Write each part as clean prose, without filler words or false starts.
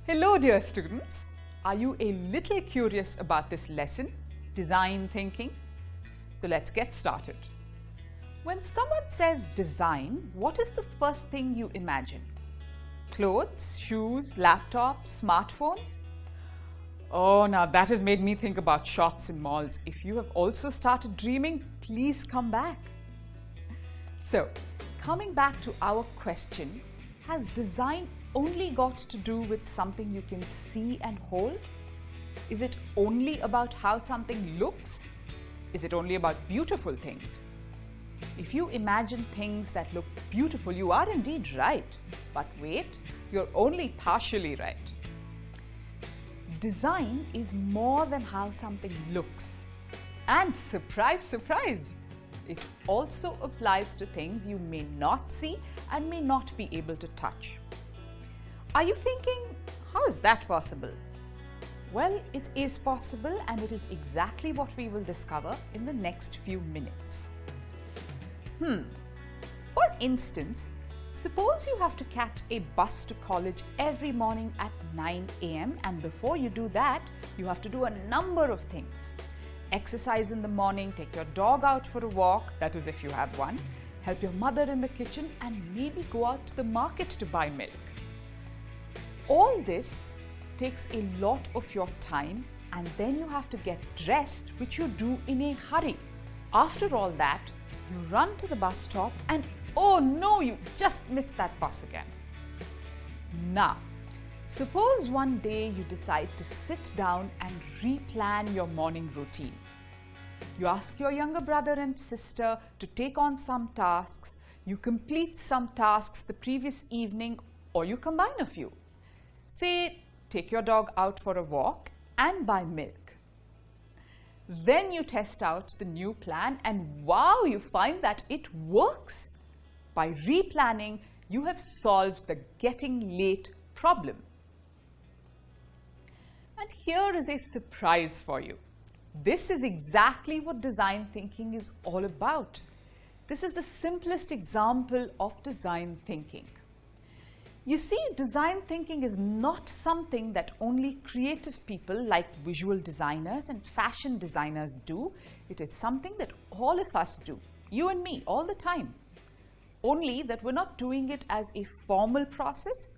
Hello dear students, are you a little curious about this lesson, design thinking? So let's get started. When someone says design, what is the first thing you imagine? Clothes, shoes, laptops, smartphones? Oh, now that has made me think about shops and malls. If you have also started dreaming, please come back. So, coming back to our question, has design only got to do with something you can see and hold? Is it only about how something looks? Is it only about beautiful things? If you imagine things that look beautiful, you are indeed right. But wait, you're only partially right. Design is more than how something looks. And surprise, surprise, it also applies to things you may not see and may not be able to touch. Are you thinking, how is that possible? Well, it is possible, and it is exactly what we will discover in the next few minutes. For instance, suppose you have to catch a bus to college every morning at 9 a.m. and before you do that, you have to do a number of things. Exercise in the morning, take your dog out for a walk, that is if you have one, help your mother in the kitchen, and maybe go out to the market to buy milk. All this takes a lot of your time, and then you have to get dressed, which you do in a hurry. After all that, you run to the bus stop and oh no, you just missed that bus again. Now, suppose one day you decide to sit down and replan your morning routine. You ask your younger brother and sister to take on some tasks, you complete some tasks the previous evening, or you combine a few. Say, take your dog out for a walk and buy milk. Then you test out the new plan and wow, you find that it works. By replanning, you have solved the getting late problem. And here is a surprise for you. This is exactly what design thinking is all about. This is the simplest example of design thinking. You see, design thinking is not something that only creative people like visual designers and fashion designers do. It is something that all of us do, you and me, all the time. Only that we're not doing it as a formal process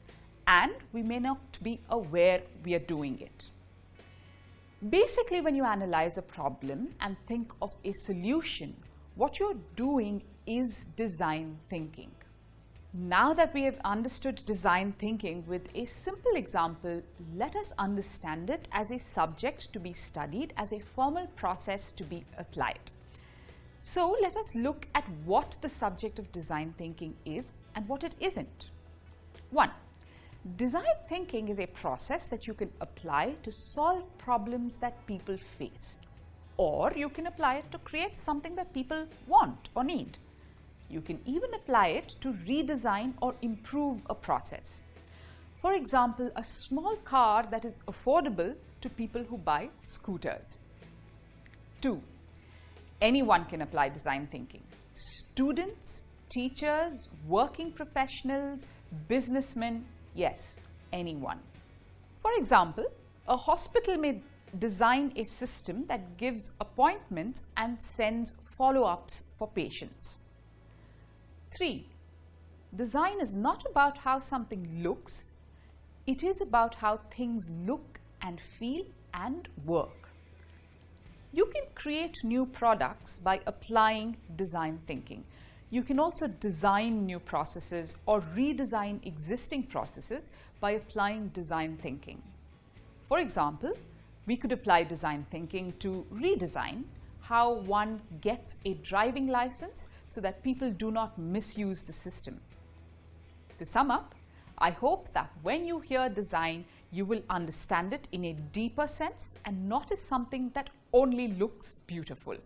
and we may not be aware we are doing it. Basically, when you analyze a problem and think of a solution, what you're doing is design thinking. Now that we have understood design thinking with a simple example, let us understand it as a subject to be studied, as a formal process to be applied. So let us look at what the subject of design thinking is and what it isn't. 1. Design thinking is a process that you can apply to solve problems that people face, or you can apply it to create something that people want or need. You can even apply it to redesign or improve a process. For example, a small car that is affordable to people who buy scooters. 2. Anyone can apply design thinking. Students, teachers, working professionals, businessmen, yes, anyone. For example, a hospital may design a system that gives appointments and sends follow-ups for patients. 3. Design is not about how something looks, it is about how things look and feel and work. You can create new products by applying design thinking. You can also design new processes or redesign existing processes by applying design thinking. For example, we could apply design thinking to redesign how one gets a driving license so that people do not misuse the system. To sum up, I hope that when you hear design, you will understand it in a deeper sense and not as something that only looks beautiful.